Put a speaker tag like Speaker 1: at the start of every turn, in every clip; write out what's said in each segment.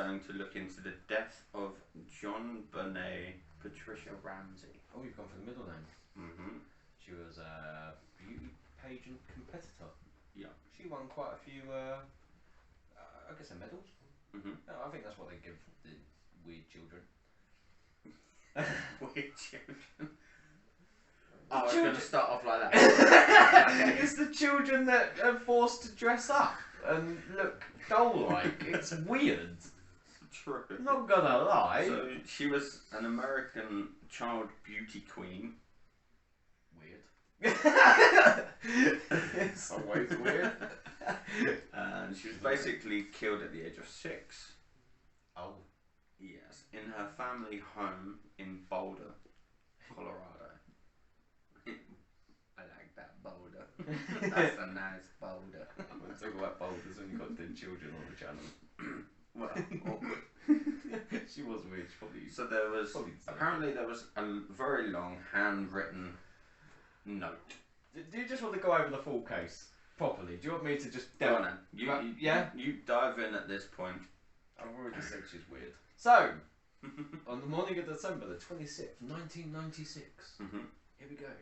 Speaker 1: going to look into the death of Jonbenet Patricia Ramsey.
Speaker 2: Oh, you've gone for the middle name.
Speaker 1: Mm-hmm.
Speaker 2: She was a beauty pageant competitor.
Speaker 1: Yeah.
Speaker 2: She won quite a few, I guess, medals.
Speaker 1: Mm-hmm.
Speaker 2: I think that's what they give the weird children.
Speaker 1: Weird children. I was going to start off like that.
Speaker 2: It's the children that are forced to dress up and look doll-like. It's weird.
Speaker 1: True.
Speaker 2: Not gonna lie.
Speaker 1: So she was an American child beauty queen.
Speaker 2: Weird. It's
Speaker 1: Always weird. And she was basically killed at the age of 6.
Speaker 2: Oh.
Speaker 1: Yes, in her family home in Boulder, Colorado. I like that Boulder. That's a nice Boulder.
Speaker 2: We'll talk about boulders when you've got dead children on the channel.
Speaker 1: Well, awkward.
Speaker 2: She was weird. She probably.
Speaker 1: So there was apparently there was a very long handwritten note.
Speaker 2: Do you just want to go over the full case properly? Do you want me to just
Speaker 1: Go on then. You dive in at this point.
Speaker 2: I've already said she's weird. So, on the morning of December the 26th, 1996, here we go.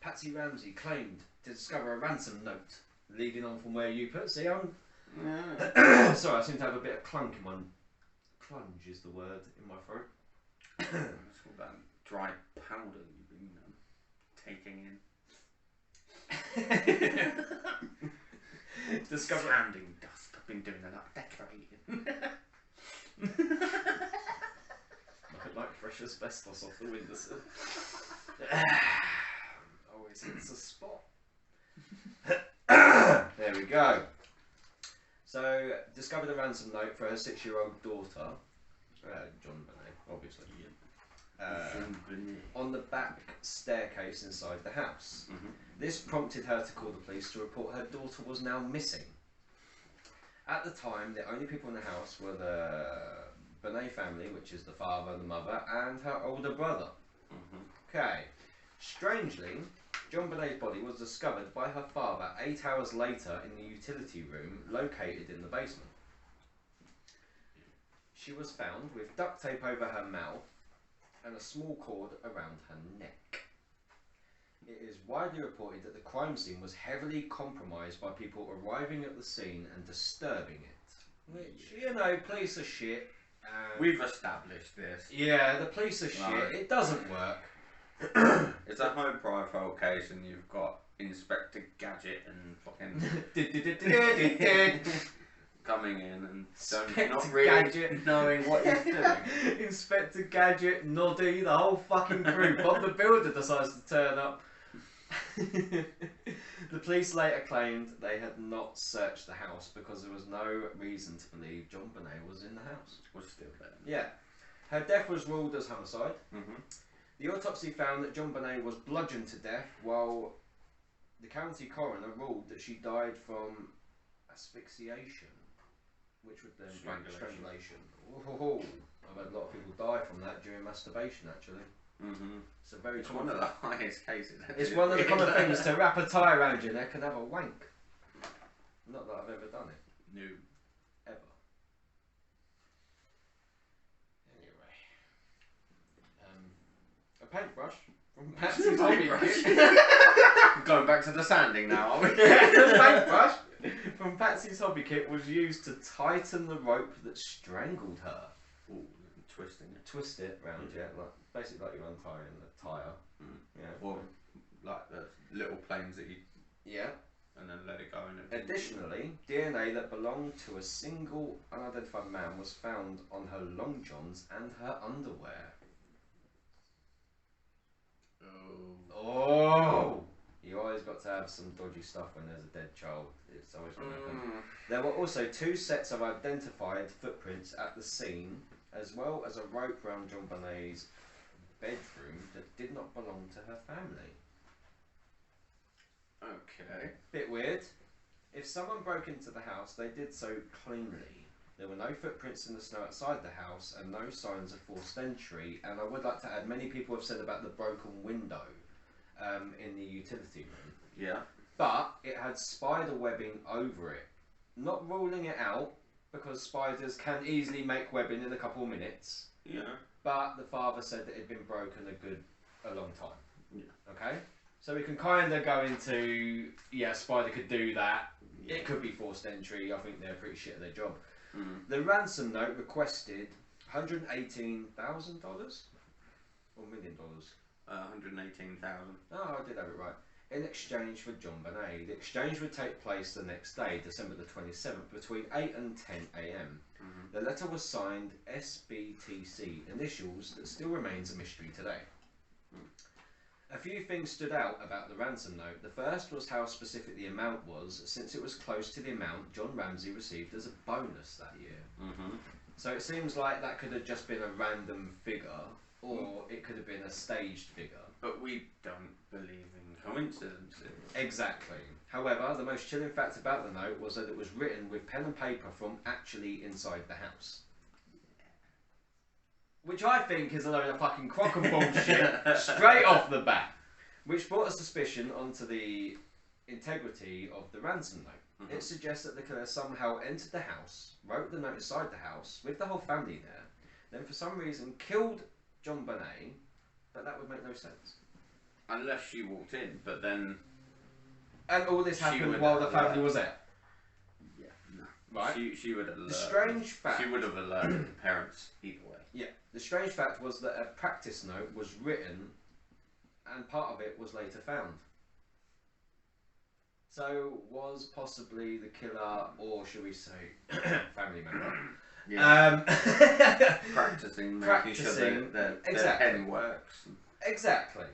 Speaker 2: Patsy Ramsey claimed to discover a ransom note, leading on from where you put. See, I'm. Sorry, I seem to have a bit of clunk in one. Clunge is the word in my throat.
Speaker 1: It's all that dry powder you've been taking in.
Speaker 2: Discover
Speaker 1: Sanding dust. I've been doing a lot of decorating.
Speaker 2: like fresh asbestos off the windowsill. Always hits a spot. There we go. So, discovered a ransom note for her 6-year-old daughter, Jonbenet, obviously. On the back staircase inside the house. This prompted her to call the police to report her daughter was now missing. At the time, the only people in the house were the Benet family, which is the father, the mother, and her older brother. Okay. Strangely, Jonbenet's body was discovered by her father 8 hours later in the utility room located in the basement. She was found with duct tape over her mouth and a small cord around her neck. It is widely reported that the crime scene was heavily compromised by people arriving at the scene and disturbing it. Which, you know, police are shit.
Speaker 1: We've established this.
Speaker 2: Yeah, the police are shit. It doesn't work.
Speaker 1: It's a high profile case and you've got Inspector Gadget and fucking coming in and not really Gadget. Knowing what he's doing.
Speaker 2: Inspector Gadget, Noddy, the whole fucking crew. Bob the Builder decides to turn up. The police later claimed they had not searched the house because there was no reason to believe Jonbenet was in the house.
Speaker 1: Was still there.
Speaker 2: Yeah. Her death was ruled as homicide. The autopsy found that Jonbenet was bludgeoned to death, while the county coroner ruled that she died from asphyxiation, which would then be strangulation. Oh, I've had a lot of people die from that during masturbation, actually. It's a very
Speaker 1: it's one of the highest cases.
Speaker 2: It's one of the common things to wrap a tie around your neck and have a wank. Not that I've ever done it.
Speaker 1: No.
Speaker 2: Ever. Anyway. A paintbrush from Patsy's hobby kit.
Speaker 1: Going back to the sanding now, are we?
Speaker 2: A paintbrush from Patsy's hobby kit was used to tighten the rope that strangled her.
Speaker 1: Ooh, twisting it.
Speaker 2: Twist it round, yeah, like basically like you're untying a tyre. Yeah.
Speaker 1: Or like the little planes that you.
Speaker 2: Yeah.
Speaker 1: And then let it go in.
Speaker 2: Additionally, DNA that belonged to a single unidentified man was found on her long johns and her underwear. Oh! You always got to have some dodgy stuff when there's a dead child. It's always going to happen. There were also 2 sets of identified footprints at the scene, as well as a rope around Jonbenet's bedroom that did not belong to her family.
Speaker 1: Okay.
Speaker 2: Bit weird. If someone broke into the house, they did so cleanly. There were no footprints in the snow outside the house and no signs of forced entry. And I would like to add, many people have said about the broken window in the utility room.
Speaker 1: Yeah.
Speaker 2: But it had spider webbing over it. Not ruling it out, because spiders can easily make webbing in a couple of minutes.
Speaker 1: Yeah.
Speaker 2: But the father said that it had been broken a long time.
Speaker 1: Yeah.
Speaker 2: Okay? So we can kind of go into, yeah, spider could do that. Yeah. It could be forced entry. I think they're pretty shit at their job.
Speaker 1: Mm.
Speaker 2: The ransom note requested $118,000 or $1 million.
Speaker 1: 118,000.
Speaker 2: Oh, I did have it right. In exchange for Jonbenet. The exchange would take place the next day, December the 27th, between 8 and 10 a.m. The letter was signed SBTC, initials that still remains a mystery today. A few things stood out about the ransom note. The first was how specific the amount was, since it was close to the amount John Ramsey received as a bonus that year. So it seems like that could have just been a random figure, or it could have been a staged figure.
Speaker 1: But we don't believe in coincidences.
Speaker 2: Exactly. However, the most chilling fact about the note was that it was written with pen and paper from actually inside the house. Which I think is a load of fucking crock and bullshit straight off the bat. Which brought a suspicion onto the integrity of the ransom note. It suggests that the killer somehow entered the house, wrote the note inside the house with the whole family there, then for some reason killed Jonbenet, but that would make no sense.
Speaker 1: Unless she walked in, but then...
Speaker 2: And all this happened while the family was there?
Speaker 1: Yeah, no.
Speaker 2: Right.
Speaker 1: She would alert.
Speaker 2: The strange fact...
Speaker 1: She would have alerted the parents either way.
Speaker 2: Yeah. The strange fact was that a practice note was written and part of it was later found. So, was possibly the killer, or should we say, family member,
Speaker 1: practicing, making sure that their pen works.
Speaker 2: Exactly.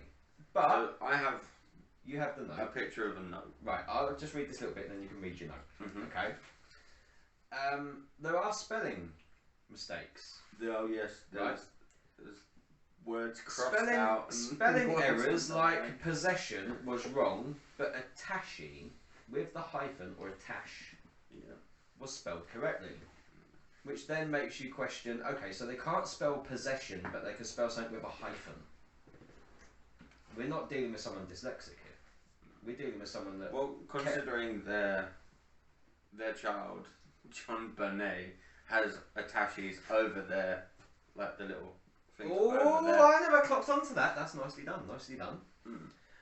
Speaker 2: But
Speaker 1: so I have.
Speaker 2: You have the note.
Speaker 1: A picture of a note.
Speaker 2: Right. I'll just read this little bit, and then you can read your note. Okay. There are spelling mistakes.
Speaker 1: Oh yes. There's words crossed out. And
Speaker 2: spelling errors like possession was wrong, but attache with the hyphen or attache was spelled correctly. Which then makes you question, okay, so they can't spell possession, but they can spell something with a hyphen. We're not dealing with someone dyslexic here. We're dealing with someone that...
Speaker 1: Well, considering their child, Jonbenet, has attaches over their, like the little things over there.
Speaker 2: I never clocked onto that. That's nicely done, nicely done.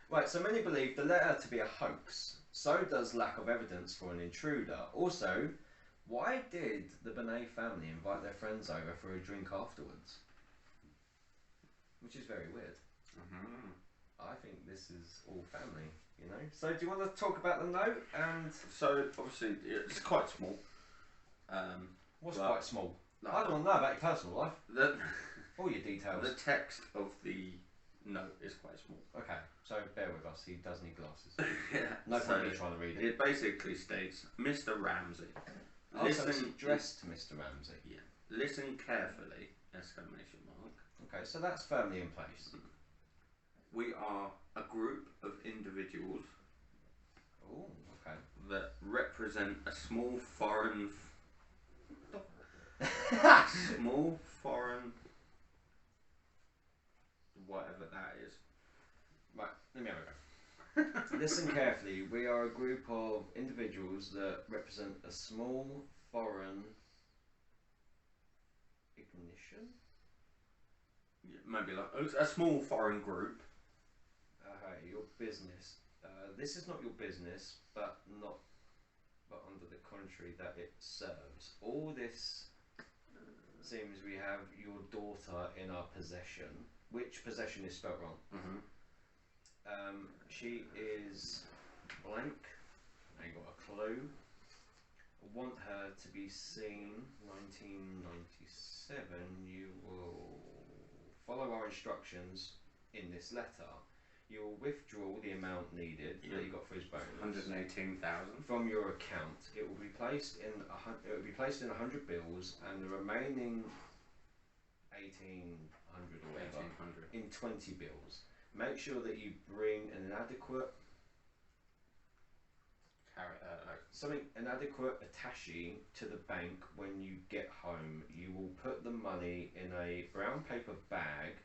Speaker 2: Right, so many believe the letter to be a hoax. So does lack of evidence for an intruder. Also, why did the Benet family invite their friends over for a drink afterwards? Which is very weird. I think this is all family, you know. So do you want to talk about the note? And
Speaker 1: so obviously it's quite small.
Speaker 2: What's quite small? I don't know about your personal life. All your details.
Speaker 1: The text of the note is quite small.
Speaker 2: Okay, so bear with us. He does need glasses.
Speaker 1: Yeah.
Speaker 2: No point in me trying to read it.
Speaker 1: It basically states, Mr. Ramsey.
Speaker 2: So it's addressed to Mr. Ramsey.
Speaker 1: Yeah. Listen carefully! Exclamation mark.
Speaker 2: Okay, so that's firmly in place.
Speaker 1: We are a group of individuals.
Speaker 2: Oh, okay.
Speaker 1: That represent a small foreign. Small foreign. Whatever that is.
Speaker 2: Right, let me have a go. Listen carefully. We are a group of individuals that represent a small foreign ignition?
Speaker 1: Yeah, maybe like a small foreign group.
Speaker 2: Your business. This is not your business, but under the country that it serves. All this seems we have your daughter in our possession. Which possession is spelt wrong? She is blank. I ain't got a clue. I want her to be seen. 1997. You will follow our instructions in this letter. You will withdraw the amount needed that you got for his bonus.
Speaker 1: 118,000
Speaker 2: from your account. It will be placed in 100 bills, and the remaining 1,800 or whatever in 20 bills. Make sure that you bring an adequate attache to the bank when you get home. You will put the money in a brown paper bag.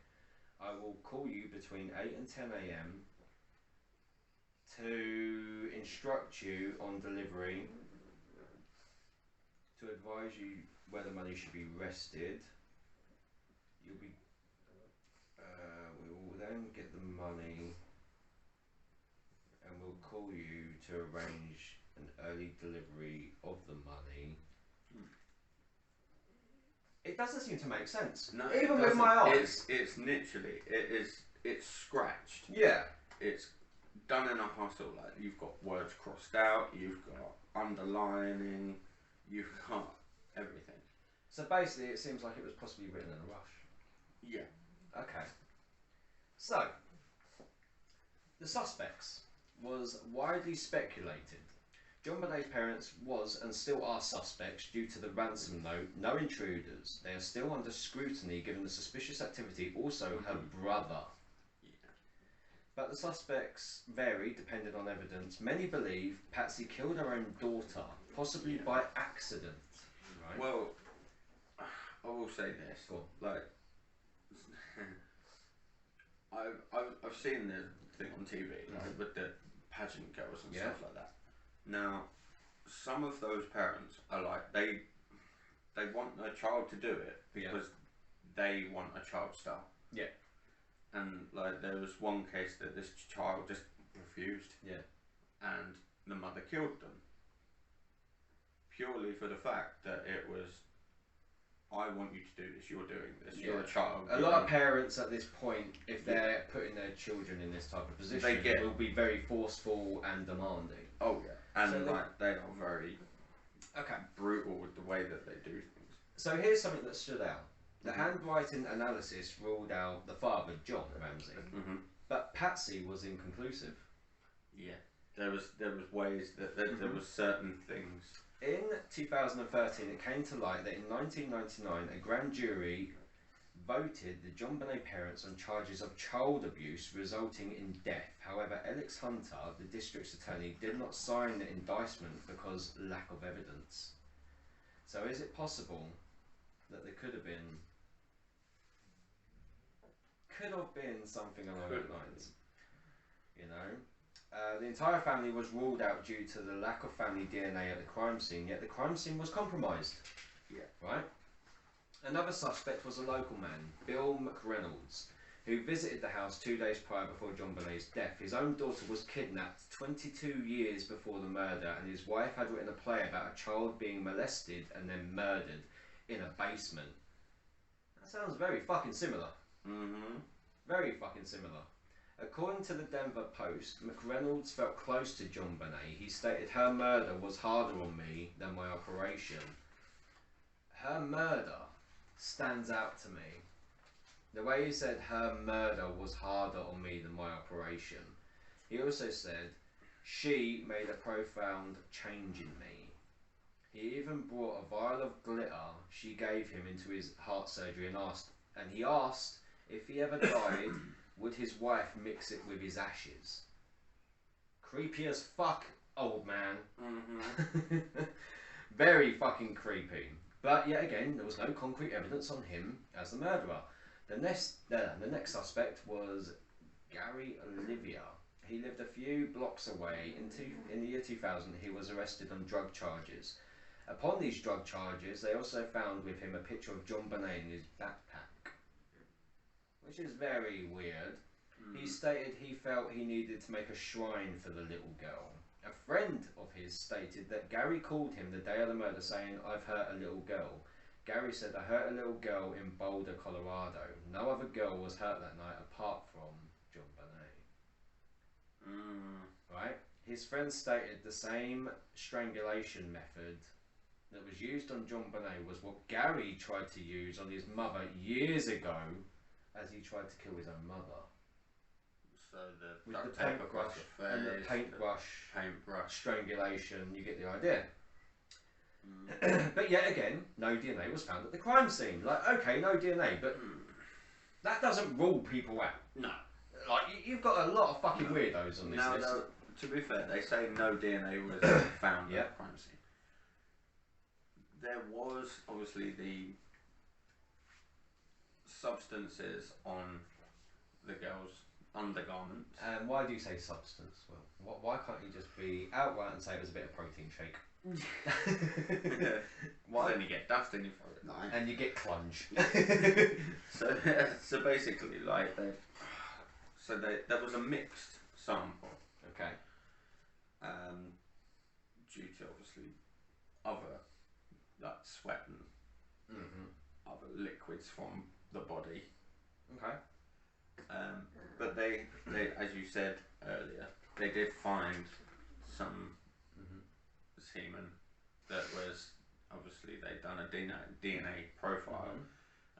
Speaker 2: I will call you between 8 and 10 a.m. to instruct you on delivery to advise you whether money should be rested. You'll be. We will then get the money, and we'll call you to arrange an early delivery of the money. It doesn't seem to make sense.
Speaker 1: No,
Speaker 2: even with my eyes.
Speaker 1: It's literally it's scratched.
Speaker 2: Yeah.
Speaker 1: It's done in a hustle. Like you've got words crossed out, you've got underlining, you've got everything.
Speaker 2: So basically, it seems like it was possibly written in a rush.
Speaker 1: Yeah.
Speaker 2: Okay. So the suspects was widely speculated. Jonbenet's parents was and still are suspects due to the ransom note, no intruders. They are still under scrutiny given the suspicious activity, also her brother.
Speaker 1: Yeah.
Speaker 2: But the suspects vary depending on evidence. Many believe Patsy killed her own daughter, possibly by accident. Right?
Speaker 1: Well, I will say this.
Speaker 2: Go on.
Speaker 1: Like, I've seen the thing on TV, like, with the pageant girls and stuff like that. Now, some of those parents are like, they want their child to do it because they want a child star. Yeah. And like there was one case that this child just refused. Yeah. And the mother killed them. Purely for the fact that it was, I want you to do this, you're doing this, you're a child.
Speaker 2: A lot of parents at this point, if they're putting their children in this type of position, will be very forceful and demanding.
Speaker 1: Oh yeah. And so they are very brutal with the way that they do things.
Speaker 2: So here's something that stood out. The handwriting analysis ruled out the father, John Ramsey, but Patsy was inconclusive.
Speaker 1: Yeah, there was ways that there was certain things.
Speaker 2: In 2013, it came to light that in 1999, a grand jury voted the Jonbenet parents on charges of child abuse resulting in death. However, Alex Hunter, the district's attorney, did not sign the indictment because lack of evidence. So is it possible that there could have been something along those lines? You know? The entire family was ruled out due to the lack of family DNA at the crime scene, yet the crime scene was compromised. Yeah. Right? Another suspect was a local man, Bill Mcreynolds, who visited the house 2 days prior before Jonbenet's death. His own daughter was kidnapped 22 years before the murder, and his wife had written a play about a child being molested and then murdered in a basement. That sounds very fucking similar. Very fucking similar. According to the Denver Post, Mcreynolds felt close to Jonbenet. He stated, "Her murder was harder on me than my operation." Her murder stands out to me. The way he said her murder was harder on me than my operation. He also said, "She made a profound change in me." He even brought a vial of glitter she gave him into his heart surgery and he asked if he ever died, would his wife mix it with his ashes? Creepy as fuck, old man. Very fucking creepy. But yet again, there was no concrete evidence on him as the murderer. The next suspect was Gary Olivia. He lived a few blocks away. In the year 2000, he was arrested on drug charges. Upon these drug charges, they also found with him a picture of Jonbenet in his backpack, which is very weird. He stated he felt he needed to make a shrine for the little girl. A friend of his stated that Gary called him the day of the murder saying, "I've hurt a little girl." Gary said, "I hurt a little girl in Boulder, Colorado. No other girl was hurt that night apart from Jonbenet." Right? His friend stated the same strangulation method that was used on Jonbenet was what Gary tried to use on his mother years ago as he tried to kill his own mother.
Speaker 1: So
Speaker 2: with the paintbrush and the paintbrush strangulation, you get the idea. But yet again, no DNA was found at the crime scene. Like, okay, no DNA, but that doesn't rule people out. No. Like, you've got a lot of fucking weirdos on this list.
Speaker 1: No, to be fair, they say no DNA was found at the crime scene. There was obviously the substances on the girl's undergarments.
Speaker 2: And why do you say substance? Well, why can't you just be outright and say it was a bit of protein shake?
Speaker 1: Why? Then you get dust in your throat at night.
Speaker 2: And you get clunge.
Speaker 1: So basically, like there was a mixed sample.
Speaker 2: Okay.
Speaker 1: Due to obviously other like sweat and other liquids from the body.
Speaker 2: Okay.
Speaker 1: But they, as you said earlier, they did find some semen that was obviously they'd done a DNA profile,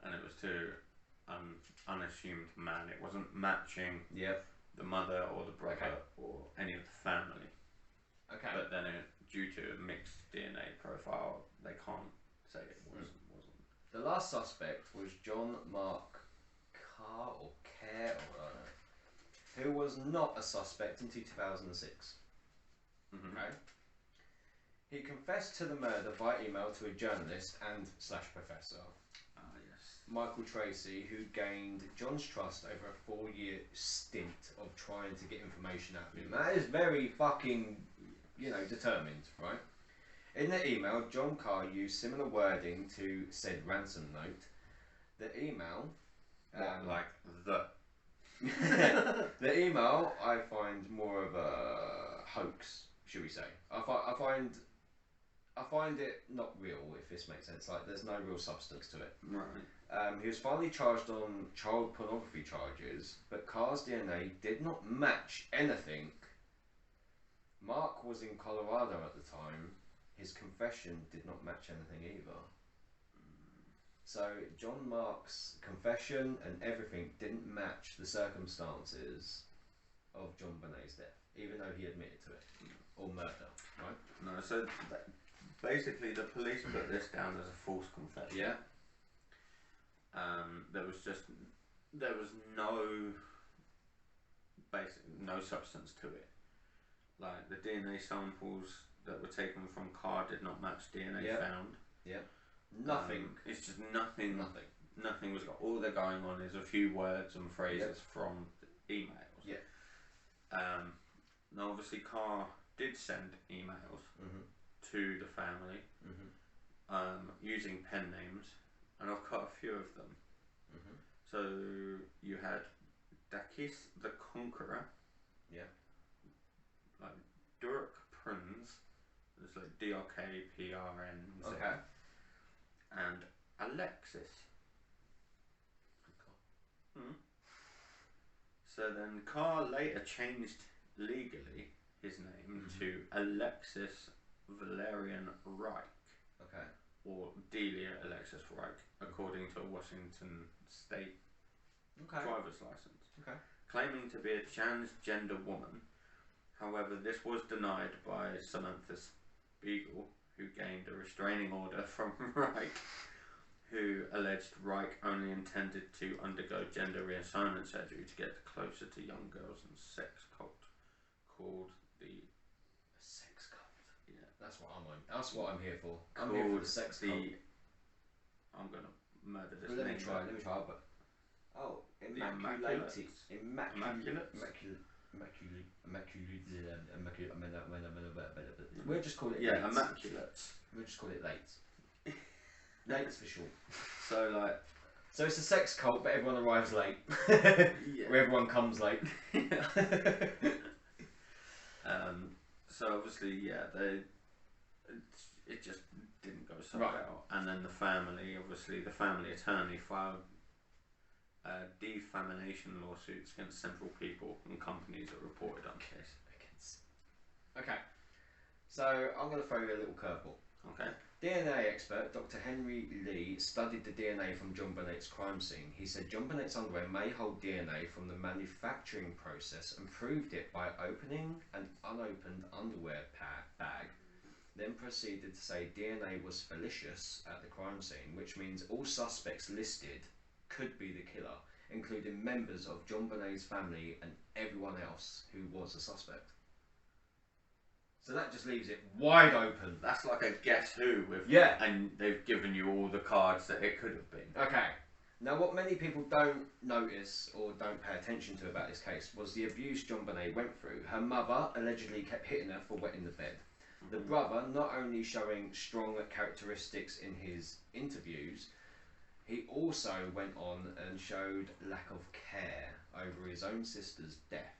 Speaker 1: and it was to unassumed man. It wasn't matching the mother or the brother or any of the family. Okay. But then due to a mixed DNA profile, they can't say it wasn't.
Speaker 2: The last suspect was John Mark Carr or Care or whatever, who was not a suspect until 2006. Okay. He confessed to the murder by email to a journalist and / professor. Michael Tracy, who gained John's trust over a 4-year stint of trying to get information out of him. That is very fucking, determined, right? In the email, John Carr used similar wording to said ransom note. The email... the email, I find more of a hoax, should we say. I find it not real, if this makes sense. Like, there's no real substance to it.
Speaker 1: Right.
Speaker 2: He was finally charged on child pornography charges, but Carr's DNA did not match anything. Mark was in Colorado at the time. His confession did not match anything either. So John Mark's confession and everything didn't match the circumstances of Jonbenet's death, even though he admitted to it, or murder, right?
Speaker 1: No, so basically the police put this down as a false confession.
Speaker 2: Yeah.
Speaker 1: There was no substance to it. Like the DNA samples that were taken from Carr did not match DNA found. Yeah.
Speaker 2: Nothing.
Speaker 1: It's just nothing. Nothing was. All they're going on is a few words and phrases from the emails. Yeah. Now, obviously, Carr did send emails to the family using pen names, and I've got a few of them. So you had Dakis the Conqueror. Yeah. Like Durk Prinz. It's like DRKPRN. Okay. And Alexis. So then Carr later changed legally his name to Alexis Valerian Reich. Okay. Or Delia Alexis Reich, according to a Washington State driver's license. Okay. Claiming to be a transgender woman. However, this was denied by Samantha Spiegel, who gained a restraining order from Reich, who alleged Reich only intended to undergo gender reassignment surgery to get closer to young girls and sex cult called the...
Speaker 2: Sex cult? Yeah. That's what I'm on. That's what I'm here for. I'm here for the sex cult.
Speaker 1: I'm going to murder this
Speaker 2: name. Let me try, but... Oh, Immaculate. We'll just call it
Speaker 1: Immaculate.
Speaker 2: We'll just call it late. Late's for short. So it's a sex cult, but everyone arrives late. Where everyone comes late.
Speaker 1: So obviously, it just didn't go so well. And then the family attorney filed defamation lawsuits against several people and companies that reported on the case.
Speaker 2: Okay, so I'm going to throw you a little curveball. Okay. DNA expert Dr. Henry Lee studied the DNA from Jonbenet's crime scene. He said Jonbenet's underwear may hold DNA from the manufacturing process and proved it by opening an unopened underwear bag, then proceeded to say DNA was fallacious at the crime scene, which means all suspects listed could be the killer, including members of Jonbenet's family and everyone else who was a suspect. So that just leaves it wide open.
Speaker 1: That's like a guess who with and they've given you all the cards that it could have been.
Speaker 2: Okay. Now, what many people don't notice or don't pay attention to about this case was the abuse Jonbenet went through. Her mother allegedly kept hitting her for wetting the bed. The brother, not only showing strong characteristics in his interviews, he also went on and showed lack of care over his own sister's death.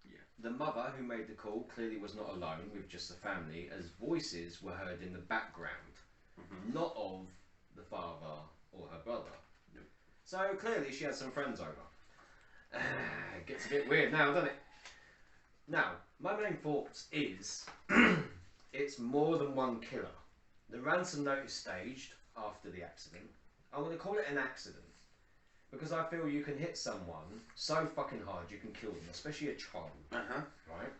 Speaker 1: Yeah.
Speaker 2: The mother who made the call clearly was not alone with just the family, as voices were heard in the background, not of the father or her brother.
Speaker 1: Yep.
Speaker 2: So clearly she had some friends over. It gets a bit weird now, doesn't it? Now, my main thoughts is it's more than one killer. The ransom note is staged after the accident. I'm going to call it an accident because I feel you can hit someone so fucking hard you can kill them, especially a child. Right?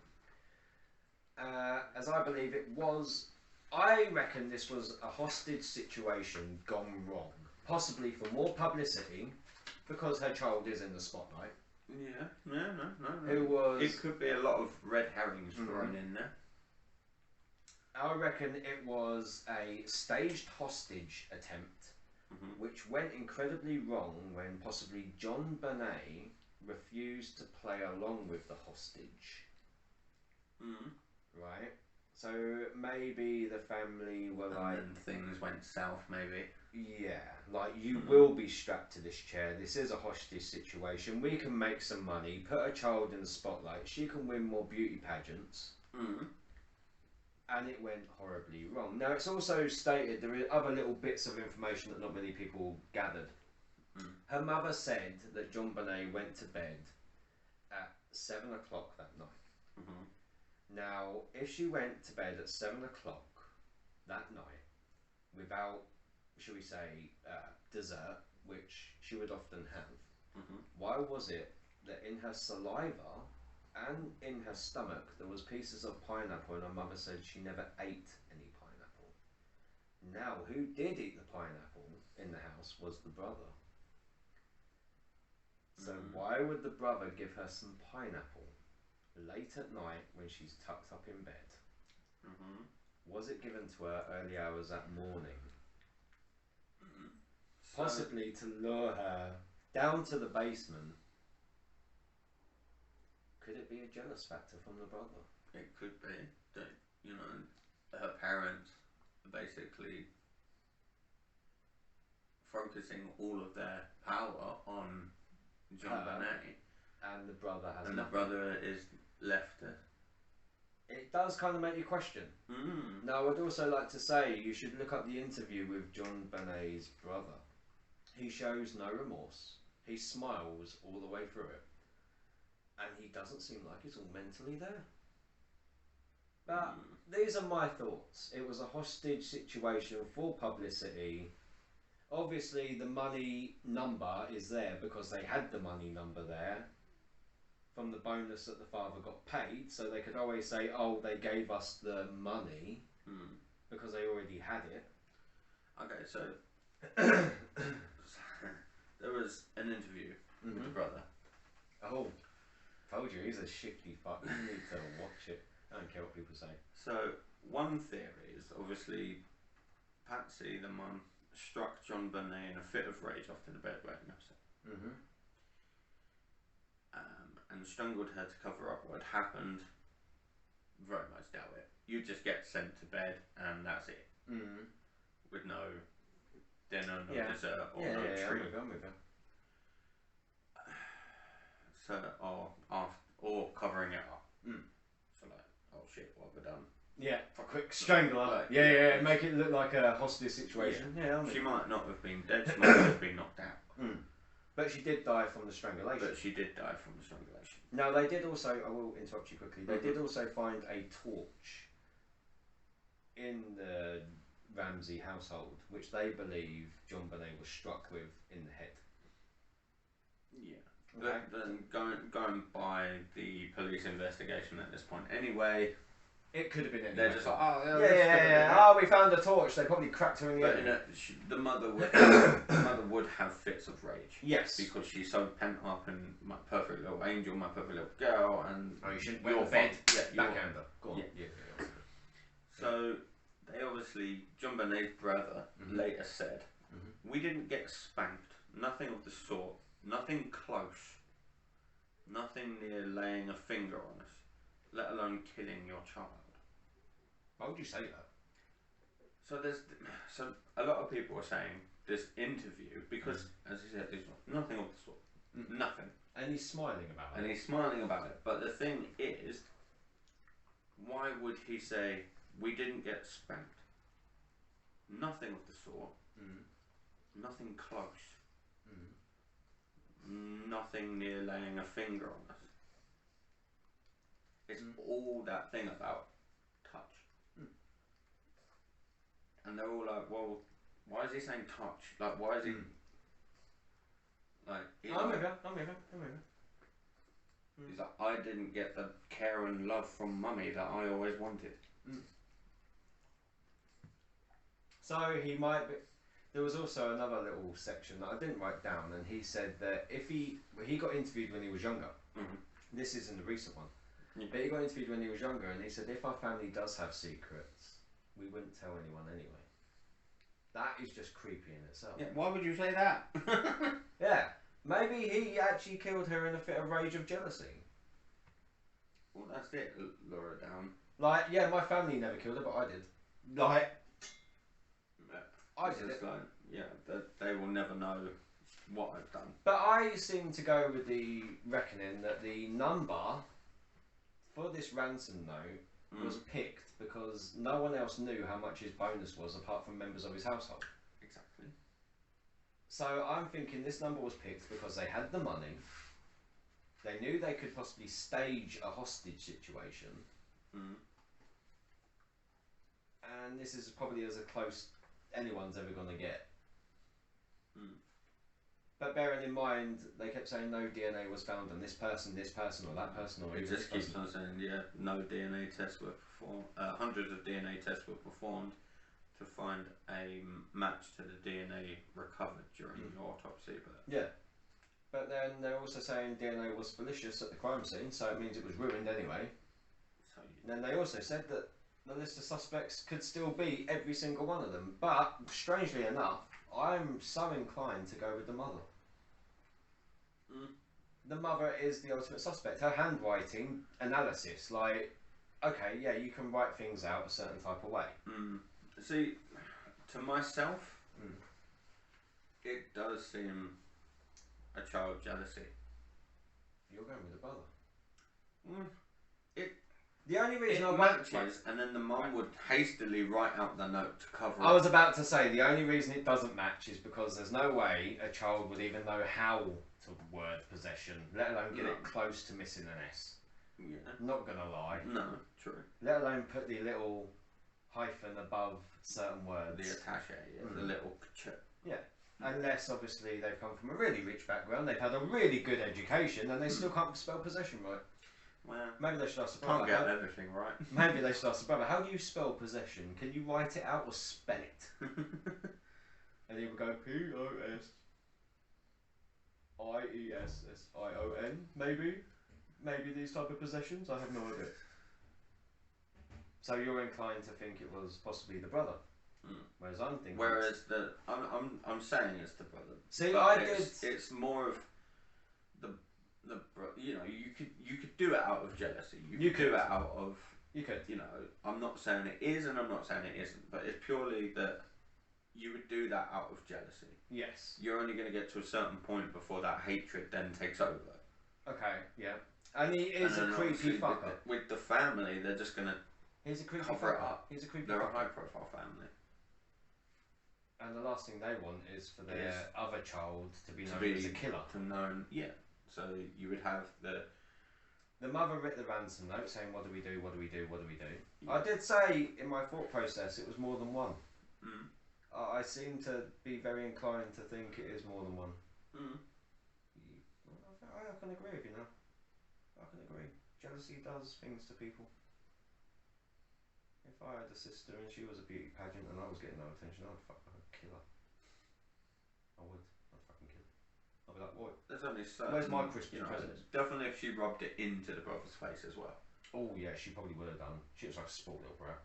Speaker 2: As I believe it was, I reckon this was a hostage situation gone wrong. Possibly for more publicity because her child is in the spotlight.
Speaker 1: Yeah, no.
Speaker 2: Who was...
Speaker 1: It could be a lot of red herrings thrown in there.
Speaker 2: I reckon it was a staged hostage attempt which went incredibly wrong when possibly Jonbenet refused to play along with the hostage. Right? So maybe the family were like...
Speaker 1: And things went south, maybe.
Speaker 2: Yeah, like you will be strapped to this chair. This is a hostage situation. We can make some money, put a child in the spotlight. She can win more beauty pageants. And it went horribly wrong. Now, it's also stated there are other little bits of information that not many people gathered. Her mother said that Jonbenet went to bed at 7 o'clock that night. Now, if she went to bed at 7 o'clock that night without, shall we say, dessert, which she would often have, why was it that in her saliva and in her stomach there was pieces of pineapple, and her mother said she never ate any pineapple? Now, who did eat the pineapple in the house was the brother. So why would the brother give her some pineapple late at night when she's tucked up in bed? Was it given to her early hours that morning? Possibly to lure her down to the basement. Could it be a jealous factor from the brother?
Speaker 1: It could be that, you know, her parents are basically focusing all of their power on Jonbenet.
Speaker 2: And the brother has
Speaker 1: And
Speaker 2: nothing.
Speaker 1: the brother is left.
Speaker 2: It does kind of make you question. Now, I would also like to say you should look up the interview with Jonbenet's brother. He shows no remorse. He smiles all the way through it. And he doesn't seem like he's all mentally there. But these are my thoughts. It was a hostage situation for publicity. Obviously, the money number is there because they had the money number there from the bonus that the father got paid. So they could always say, oh, they gave us the money because they already had it.
Speaker 1: Okay, so there was an interview with the brother.
Speaker 2: Oh, told you, he's a shifty fuck. You need to watch it. I don't care what people say.
Speaker 1: So, one theory is obviously Patsy, the mum, struck Jonbenet in a fit of rage after the bed wetting upset. And strangled her to cover up what had happened. Very much doubt it. You just get sent to bed and that's it. With no dinner, no dessert, or no treat.
Speaker 2: I'm with you.
Speaker 1: So, or covering it up. So like, oh shit, what have I done?
Speaker 2: Yeah, a quick strangler. Like, make it look like a hostage situation.
Speaker 1: She might not have been dead, she might have been knocked out.
Speaker 2: But she did die from the strangulation.
Speaker 1: But she did die from the strangulation.
Speaker 2: Now, they did also, I will interrupt you quickly, they did also find a torch in the Ramsey household, which they believe Jonbenet was struck with in the head.
Speaker 1: Yeah. Okay. But then going by the police investigation at this point anyway,
Speaker 2: it could have been anything.
Speaker 1: They're just like, oh
Speaker 2: oh, we found a torch. They probably cracked her in the head.
Speaker 1: The mother would have fits of rage.
Speaker 2: Yes,
Speaker 1: because she's so pent up, and my perfect little angel, my perfect little girl, and
Speaker 2: you shouldn't wet the bed.
Speaker 1: Backhander.
Speaker 2: Go on. Yeah.
Speaker 1: So they obviously, Jonbenet's brother later said, we didn't get spanked Nothing of the sort. Nothing close. Nothing near laying a finger on us, let alone killing your child.
Speaker 2: Why would you say that?
Speaker 1: So a lot of people are saying this interview because, as he said, there's nothing of the sort. Nothing.
Speaker 2: And he's smiling about it.
Speaker 1: And he's smiling about it. But the thing is, why would he say we didn't get spanked? Nothing of the sort. Nothing close. Nothing near laying a finger on us. It's all that thing about touch. And they're all like, well, why is he saying touch? Like, why is he... Like,
Speaker 2: I'm with you.
Speaker 1: He's like, I didn't get the care and love from mummy that I always wanted.
Speaker 2: So he might be... There was also another little section that I didn't write down, and he said that if he got interviewed when he was younger. This isn't the recent one. But he got interviewed when he was younger, and he said if our family does have secrets, we wouldn't tell anyone anyway. That is just creepy in itself.
Speaker 1: Yeah, why would you say that?
Speaker 2: Yeah, maybe he actually killed her in a fit of rage of jealousy.
Speaker 1: Well, that's it, lure her down.
Speaker 2: Like, yeah, my family never killed her, but I did. Like, I did it.
Speaker 1: Like, yeah, they will never know what I've done.
Speaker 2: But I seem to go with the reckoning that the number for this ransom note was picked because no one else knew how much his bonus was apart from members of his household.
Speaker 1: Exactly.
Speaker 2: So I'm thinking this number was picked because they had the money. They knew they could possibly stage a hostage situation. And this is probably as close anyone's ever going to get. But bearing in mind, they kept saying no DNA was found on this person, or that person, or
Speaker 1: it
Speaker 2: even
Speaker 1: just keeps on saying, yeah, no DNA tests were performed. Hundreds of DNA tests were performed to find a match to the DNA recovered during the autopsy. But
Speaker 2: yeah, but then they're also saying DNA was fallacious at the crime scene, so it means it was ruined anyway.
Speaker 1: So
Speaker 2: then they also said that the list of suspects could still be every single one of them, but strangely enough, I'm so inclined to go with the mother. The mother is the ultimate suspect. Her handwriting analysis, like, okay, yeah, you can write things out a certain type of way.
Speaker 1: See, to myself, it does seem a child jealousy.
Speaker 2: You're going with the brother.
Speaker 1: The only reason it matches, and then the mum would hastily write out the note to cover it.
Speaker 2: I was about to say, the only reason it doesn't match is because there's no way a child would even know how to word possession, let alone get it close to missing an S.
Speaker 1: Yeah.
Speaker 2: Not gonna lie.
Speaker 1: No, true.
Speaker 2: Let alone put the little hyphen above certain words.
Speaker 1: The attache, the little
Speaker 2: Yeah. Unless, obviously, they've come from a really rich background, they've had a really good education, and they still can't spell possession right.
Speaker 1: Well,
Speaker 2: maybe they should ask the brother.
Speaker 1: Can't get everything right.
Speaker 2: Maybe they should ask the brother, how do you spell possession? Can you write it out or spell it? And he would go P-O-S-I-E-S-S-I-O-N, maybe? Maybe these type of possessions? I have no idea. So you're inclined to think it was possibly the brother? Whereas I'm thinking...
Speaker 1: Whereas I'm saying it's the brother.
Speaker 2: See,
Speaker 1: It's more of the you know, you could do it out of jealousy. You could do it out of...
Speaker 2: You could.
Speaker 1: You know, I'm not saying it is and I'm not saying it isn't, but it's purely that you would do that out of jealousy.
Speaker 2: Yes.
Speaker 1: You're only going to get to a certain point before that hatred then takes over.
Speaker 2: Okay, yeah. And he is a creepy fucker.
Speaker 1: With the family, they're just going to cover it up.
Speaker 2: He's a creepy
Speaker 1: They're
Speaker 2: fucker.
Speaker 1: a high profile family.
Speaker 2: And the last thing they want is for their other child to be known as a killer.
Speaker 1: Yeah. So you would have the
Speaker 2: mother writ the ransom note saying, what do we do, what do we do, what do we do? Yeah. I did say in my thought process it was more than one. I seem to be very inclined to think it is more than one. I can agree with you now. I can agree. Jealousy does things to people. If I had a sister and she was a beauty pageant and I was getting no attention, I'd kill her. I would. I'd fucking kill her. I'd be like, what?
Speaker 1: There's only certain...
Speaker 2: Where's my Christmas present?
Speaker 1: Definitely if she rubbed it into the brother's face as well.
Speaker 2: Oh yeah, she probably would have done. She was like a sport little brat.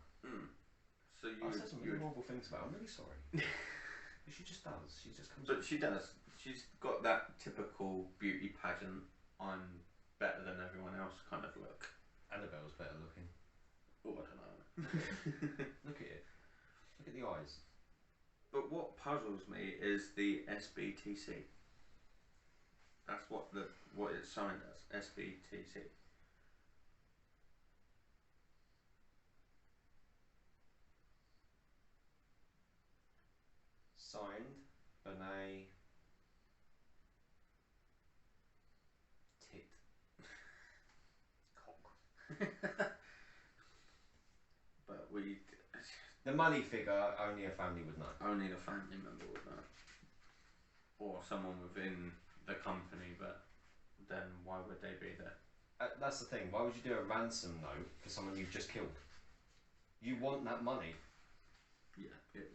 Speaker 1: So
Speaker 2: I said some really horrible things about her. I'm really sorry. But she just does. She just comes...
Speaker 1: But she does. she's got that typical beauty pageant, I'm better than everyone else kind of look.
Speaker 2: Annabelle's better looking.
Speaker 1: Oh, I don't know.
Speaker 2: Look at it. Look at the eyes.
Speaker 1: But what puzzles me is the SBTC. That's what it's signed as, SBTC.
Speaker 2: Signed, Benet, Tit, Cock.
Speaker 1: But we...
Speaker 2: The money figure, only a family would know.
Speaker 1: Only the family member would know. Or someone within the company, but then why would they be there?
Speaker 2: That's the thing. Why would you do a ransom note for someone you've just killed? You want that money.
Speaker 1: Yeah, it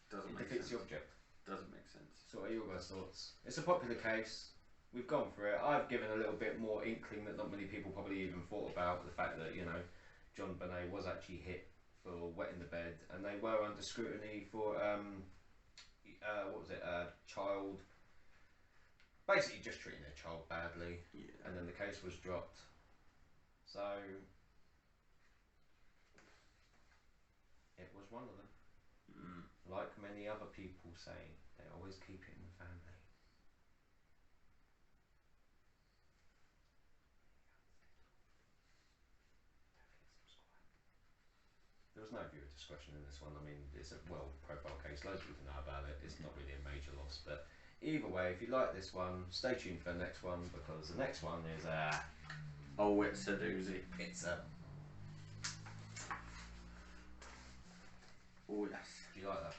Speaker 1: doesn't
Speaker 2: It
Speaker 1: make
Speaker 2: defeats
Speaker 1: sense.
Speaker 2: the object.
Speaker 1: Doesn't make sense.
Speaker 2: So what are your guys' thoughts? It's a popular case. We've gone through it. I've given a little bit more inkling that not many people probably even thought about the fact that, you know, Jonbenet was actually hit for wetting the bed, and they were under scrutiny for child, basically just treating their child badly, and then the case was dropped. So it was one of them. Like many other people say, they always keep it in the family. There was no viewer discretion in this one. I mean, it's a well-profile case. Loads of people know about it. It's not really a major loss. But either way, if you like this one, stay tuned for the next one, because the next one is
Speaker 1: oh, it's a doozy.
Speaker 2: It's a...
Speaker 1: Oh, yes.
Speaker 2: Do you like that?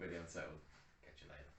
Speaker 2: Really Unsettled. Catch you later.